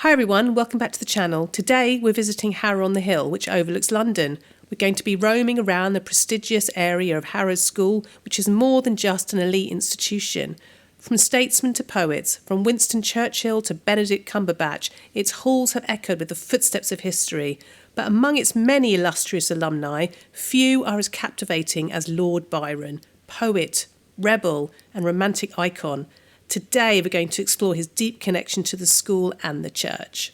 Hi everyone, welcome back to the channel. Today we're visiting Harrow on the Hill, which overlooks London. We're going to be roaming around the prestigious area of Harrow School, which is more than just an elite institution. From statesmen to poets, from Winston Churchill to Benedict Cumberbatch, its halls have echoed with the footsteps of history. But among its many illustrious alumni, few are as captivating as Lord Byron, poet, rebel and romantic icon. Today we're going to explore his deep connection to the school and the church.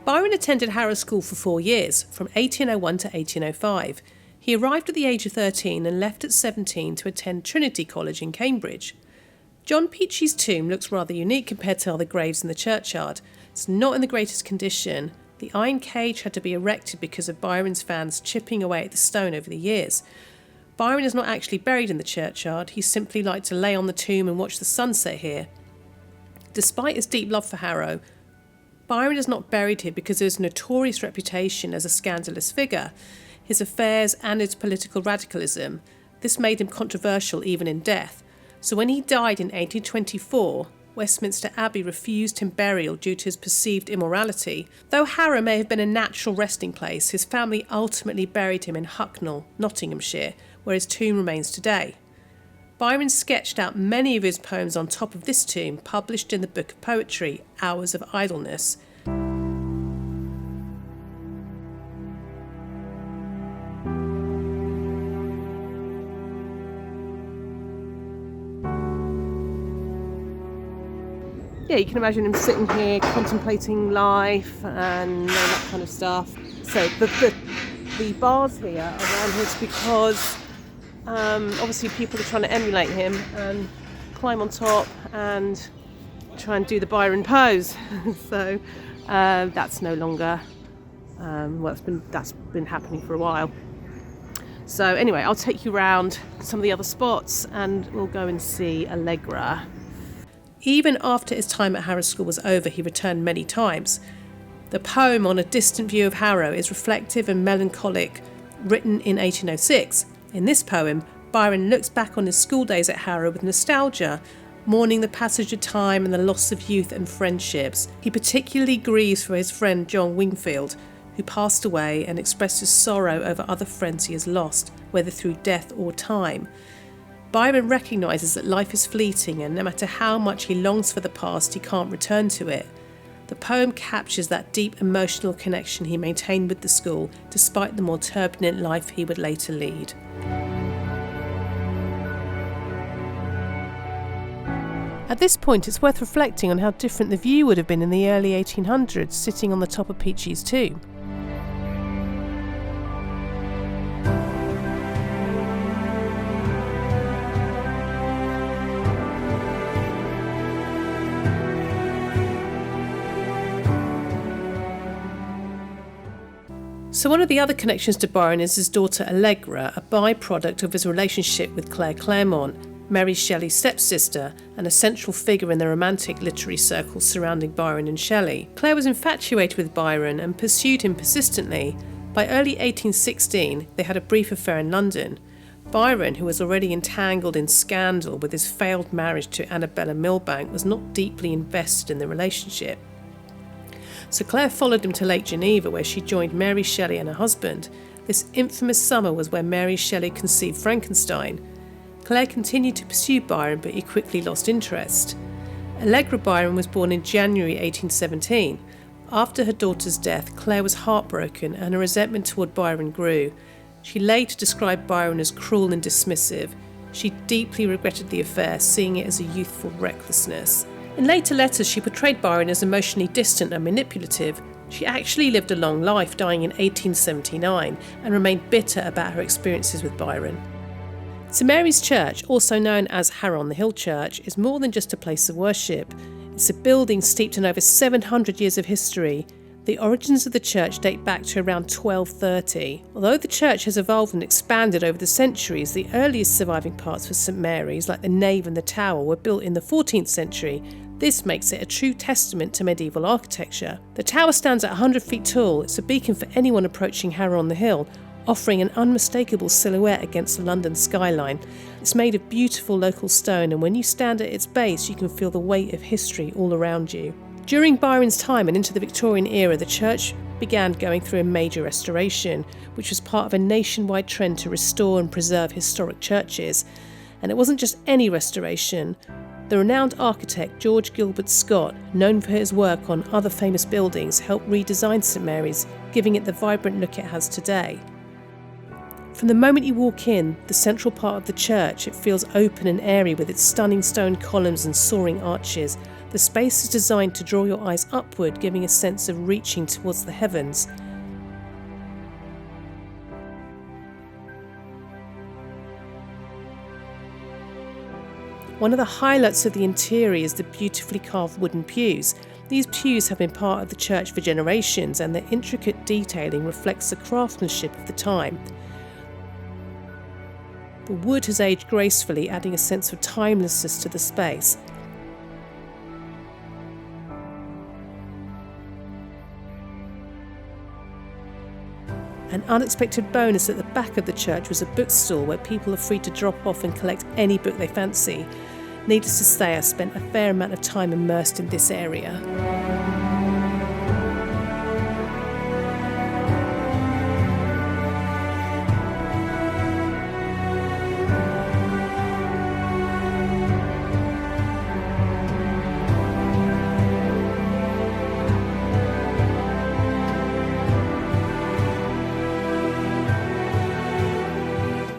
Byron attended Harrow School for 4 years, from 1801 to 1805. He arrived at the age of 13 and left at 17 to attend Trinity College in Cambridge. John Peachey's tomb looks rather unique compared to other graves in the churchyard. It's not in the greatest condition. The iron cage had to be erected because of Byron's fans chipping away at the stone over the years. Byron is not actually buried in the churchyard. He simply liked to lay on the tomb and watch the sunset here. Despite his deep love for Harrow, Byron is not buried here because of his notorious reputation as a scandalous figure, his affairs and his political radicalism. This made him controversial even in death. So when he died in 1824, Westminster Abbey refused him burial due to his perceived immorality. Though Harrow may have been a natural resting place, his family ultimately buried him in Hucknall, Nottinghamshire, where his tomb remains today. Byron sketched out many of his poems on top of this tomb, published in the book of poetry, Hours of Idleness. Yeah, you can imagine him sitting here contemplating life and that kind of stuff. So the bars here are around here because obviously people are trying to emulate him and climb on top and try and do the Byron pose. So that's no longer, that's been happening for a while. So anyway, I'll take you around some of the other spots and we'll go and see Allegra. Even after his time at Harrow School was over, he returned many times. The poem On a Distant View of Harrow is reflective and melancholic, written in 1806. In this poem, Byron looks back on his school days at Harrow with nostalgia, mourning the passage of time and the loss of youth and friendships. He particularly grieves for his friend John Wingfield, who passed away, and expresses sorrow over other friends he has lost, whether through death or time. Byron recognises that life is fleeting, and no matter how much he longs for the past, he can't return to it. The poem captures that deep emotional connection he maintained with the school, despite the more turbulent life he would later lead. At this point, it's worth reflecting on how different the view would have been in the early 1800s, sitting on the top of Peachey's tomb. So one of the other connections to Byron is his daughter Allegra, a byproduct of his relationship with Claremont, Mary Shelley's stepsister, and a central figure in the romantic literary circles surrounding Byron and Shelley. Claire was infatuated with Byron and pursued him persistently. By early 1816, they had a brief affair in London. Byron, who was already entangled in scandal with his failed marriage to Annabella Milbank, was not deeply invested in the relationship. So Claire followed him to Lake Geneva, where she joined Mary Shelley and her husband. This infamous summer was where Mary Shelley conceived Frankenstein. Claire continued to pursue Byron, but he quickly lost interest. Allegra Byron was born in January 1817. After her daughter's death, Claire was heartbroken and her resentment toward Byron grew. She later described Byron as cruel and dismissive. She deeply regretted the affair, seeing it as a youthful recklessness. In later letters, she portrayed Byron as emotionally distant and manipulative. She actually lived a long life, dying in 1879, and remained bitter about her experiences with Byron. St Mary's Church, also known as Harrow on the Hill Church, is more than just a place of worship. It's a building steeped in over 700 years of history. The origins of the church date back to around 1230. Although the church has evolved and expanded over the centuries, the earliest surviving parts for St Mary's, like the nave and the tower, were built in the 14th century. This makes it a true testament to medieval architecture. The tower stands at 100 feet tall. It's a beacon for anyone approaching Harrow on the Hill, offering an unmistakable silhouette against the London skyline. It's made of beautiful local stone, and when you stand at its base, you can feel the weight of history all around you. During Byron's time and into the Victorian era, the church began going through a major restoration, which was part of a nationwide trend to restore and preserve historic churches. And it wasn't just any restoration. The renowned architect George Gilbert Scott, known for his work on other famous buildings, helped redesign St Mary's, giving it the vibrant look it has today. From the moment you walk in, the central part of the church, it feels open and airy with its stunning stone columns and soaring arches. The space is designed to draw your eyes upward, giving a sense of reaching towards the heavens. One of the highlights of the interior is the beautifully carved wooden pews. These pews have been part of the church for generations, and their intricate detailing reflects the craftsmanship of the time. The wood has aged gracefully, adding a sense of timelessness to the space. An unexpected bonus at the back of the church was a bookstall where people are free to drop off and collect any book they fancy. Needless to say, I spent a fair amount of time immersed in this area.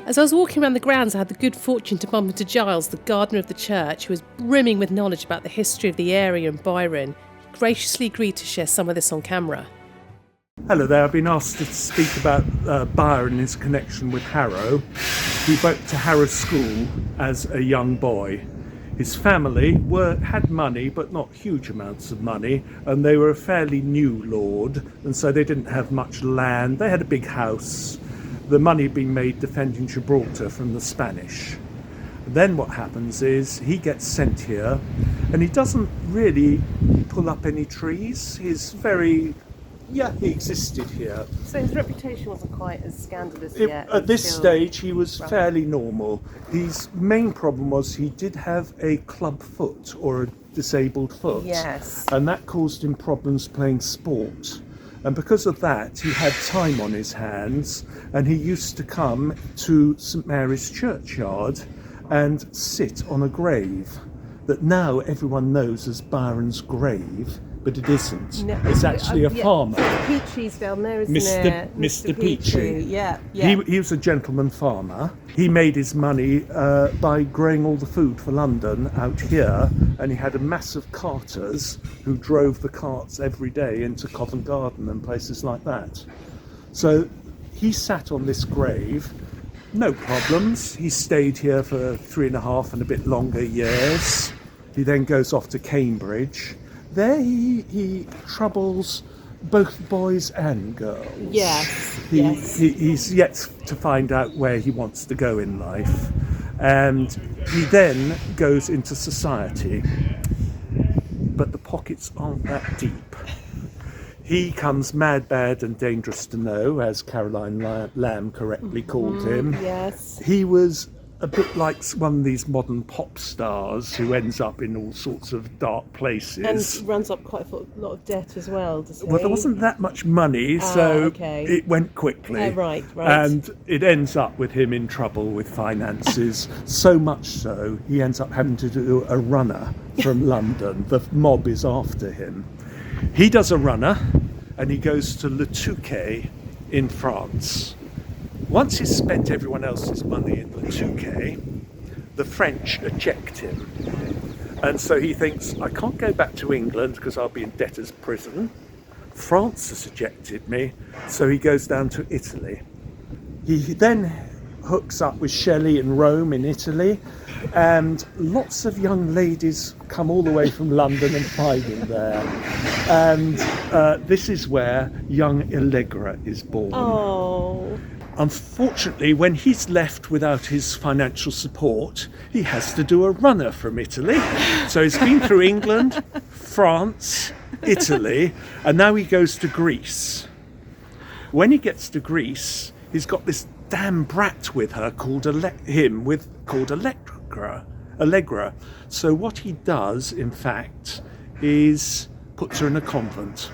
As I was walking around the grounds, I had the good fortune to bump into Giles, the gardener of the church, who was brimming with knowledge about the history of the area and Byron. He graciously agreed to share some of this on camera. Hello there, I've been asked to speak about Byron and his connection with Harrow. He went to Harrow School as a young boy. His family had money, but not huge amounts of money, and they were a fairly new lord, and so they didn't have much land. They had a big house. The money being made defending Gibraltar from the Spanish. Then what happens is he gets sent here, and he doesn't really pull up any trees. He existed here. So his reputation wasn't quite as scandalous yet? At this stage he was fairly normal. His main problem was he did have a club foot, or a disabled foot. Yes. And that caused him problems playing sport. And because of that, he had time on his hands, and he used to come to St Mary's churchyard and sit on a grave that now everyone knows as Byron's grave, but it isn't. No, it's actually a farmer. Peachey's down there, isn't it? Mr. Peachey. Yeah. He was a gentleman farmer. He made his money by growing all the food for London out here, and he had a mass of carters who drove the carts every day into Covent Garden and places like that. So he sat on this grave, no problems. He stayed here for 3.5 and a bit longer years. He then goes off to Cambridge. There he troubles both boys and girls. Yes. He's yet to find out where he wants to go in life. And he then goes into society. But the pockets aren't that deep. He comes mad, bad and dangerous to know, as Caroline Lamb correctly called him. Yes. He was a bit like one of these modern pop stars who ends up in all sorts of dark places. And runs up quite a lot of debt as well, does he? Well, there wasn't that much money, so it went quickly. Right. And it ends up with him in trouble with finances, so much so he ends up having to do a runner from London. The mob is after him. He does a runner, and he goes to Le Touquet in France. Once he's spent everyone else's money in Le Touquet, the French eject him. And so he thinks, I can't go back to England because I'll be in debtor's prison. France has ejected me, so he goes down to Italy. He then hooks up with Shelley in Rome in Italy, and lots of young ladies come all the way from London and find him there. And this is where young Allegra is born. Oh. Unfortunately, when he's left without his financial support, he has to do a runner from Italy. So he's been through England, France, Italy, and now he goes to Greece. When he gets to Greece, he's got this damn brat with her called Allegra. So what he does, in fact, is puts her in a convent.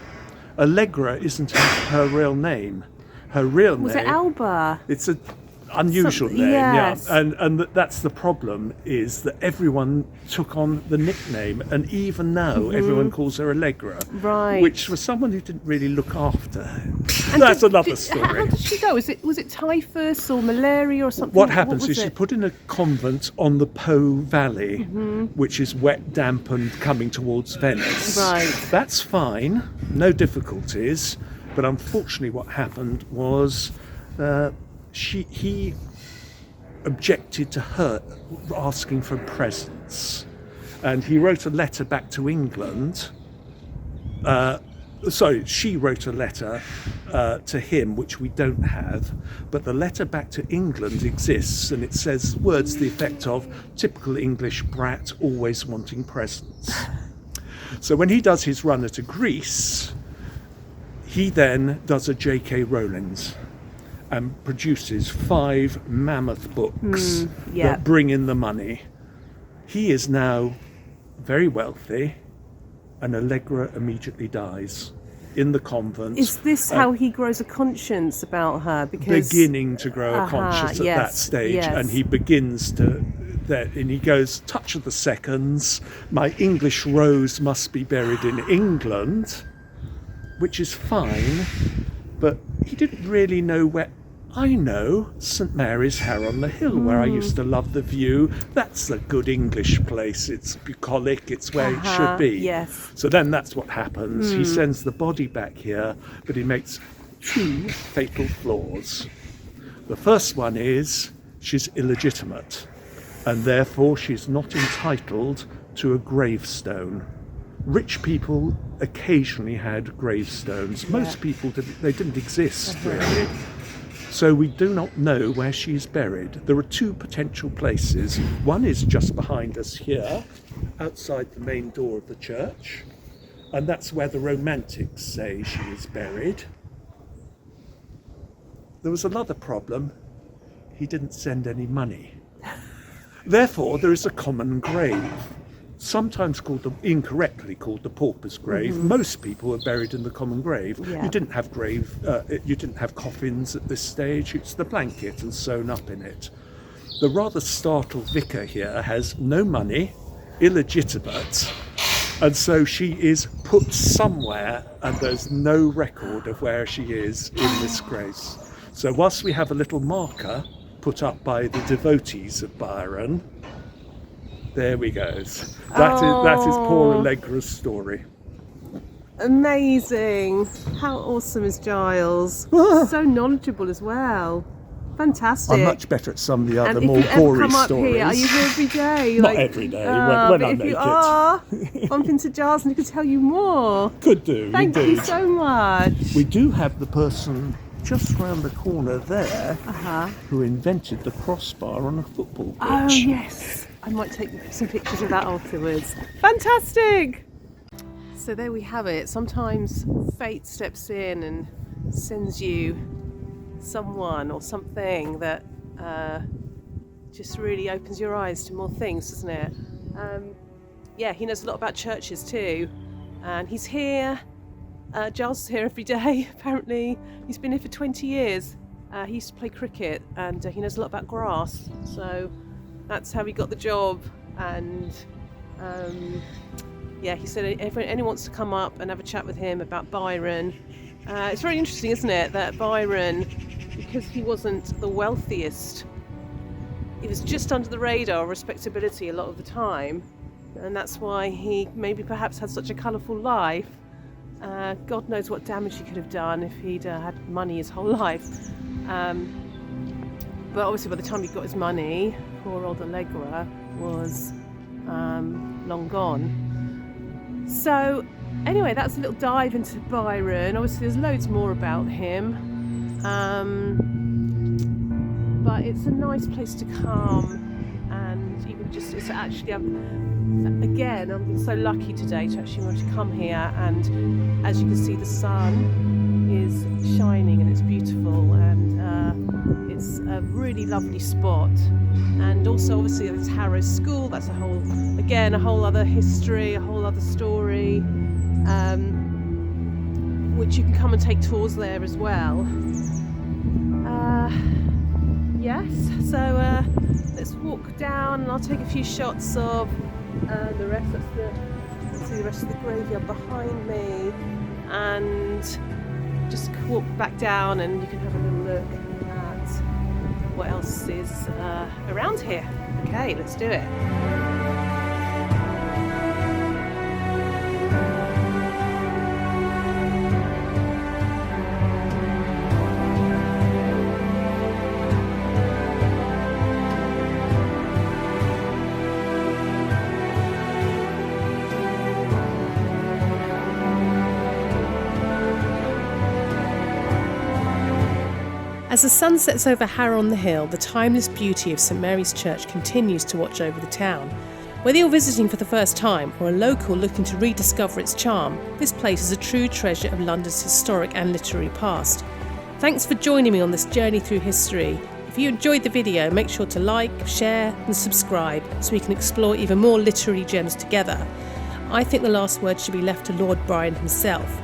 Allegra isn't her real name. Her real name... Was it Alba? It's an unusual name, yes. yeah. And that's the problem, is that everyone took on the nickname, and even now everyone calls her Allegra. Right. Which for someone who didn't really look after her. That's another story. How did she go? Was it typhus or malaria or something? What happens is was she's it? put in a convent on the Po Valley, which is wet, damp and coming towards Venice. Right. That's fine, no difficulties. But unfortunately what happened was he objected to her asking for presents. And he wrote a letter back to England. She wrote a letter to him, which we don't have, but the letter back to England exists, and it says words to the effect of, typical English brat always wanting presents. So when he does his runner to Greece, he then does a J.K. Rowling's and produces 5 mammoth books that bring in the money. He is now very wealthy, and Allegra immediately dies in the convent. Is this how he grows a conscience about her? Because beginning to grow a conscience at that stage, and he begins to... and he goes, touch of the seconds, my English rose must be buried in England, which is fine, but he didn't really know where. I know St. Mary's, Harrow on the Hill, where I used to love the view. That's a good English place. It's bucolic, it's where it should be. Yes. So then that's what happens. He sends the body back here, but he makes 2 fatal flaws. The first one is she's illegitimate, and therefore she's not entitled to a gravestone. Rich people occasionally had gravestones. Most people didn't exist really. So we do not know where she's buried. There are 2 potential places. One is just behind us here, outside the main door of the church, and that's where the Romantics say she is buried. There was another problem. He didn't send any money. Therefore, there is a common grave, sometimes incorrectly called the pauper's grave. Most people were buried in the common grave. Yeah. You didn't have coffins at this stage. It's the blanket and sewn up in it. The rather startled vicar here has no money, illegitimate, and so she is put somewhere, and there's no record of where she is in this grace. So whilst we have a little marker put up by the devotees of Byron, there we go. That is poor Allegra's story. Amazing. How awesome is Giles? So knowledgeable as well. Fantastic. I'm much better at some of the other and more if you gory ever come up stories. Here, are you here every day? Not every day, when I if make you it. are, bump into Giles and he can tell you more. Could do, Thank indeed. you so much. We do have the person just round the corner there who invented the crossbar on a football pitch. Oh, yes. I might take some pictures of that afterwards. Fantastic! So there we have it. Sometimes fate steps in and sends you someone or something that just really opens your eyes to more things, doesn't it? He knows a lot about churches too. And he's here. Giles is here every day, apparently. He's been here for 20 years. He used to play cricket, and he knows a lot about grass. So that's how he got the job. And he said if anyone wants to come up and have a chat with him about Byron. It's very interesting, isn't it, that Byron, because he wasn't the wealthiest, he was just under the radar of respectability a lot of the time, and that's why he maybe perhaps had such a colourful life. God knows what damage he could have done if he'd had money his whole life. but obviously by the time he got his money, poor old Allegra was long gone. So anyway, that's a little dive into Byron. Obviously there's loads more about him, but it's a nice place to come, and even just, it's actually, again, I've been so lucky today to actually want to come here, and as you can see, the sun is shining and it's beautiful, and it's a really lovely spot. And also obviously there's Harrow School, that's a whole other history, a whole other story, which you can come and take tours there as well. Yes, so let's walk down and I'll take a few shots of the rest. See the rest of the graveyard behind me, and just walk back down and you can have a little look at what else is around here. Okay, let's do it. As the sun sets over Harrow on the hill, the timeless beauty of St. Mary's Church continues to watch over the town. Whether you're visiting for the first time or a local looking to rediscover its charm, this place is a true treasure of London's historic and literary past. Thanks for joining me on this journey through history. If you enjoyed the video, make sure to like, share and subscribe so we can explore even more literary gems together. I think the last word should be left to Lord Byron himself.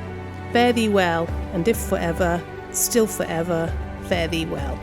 Fare thee well, and if forever, still forever, fare thee well.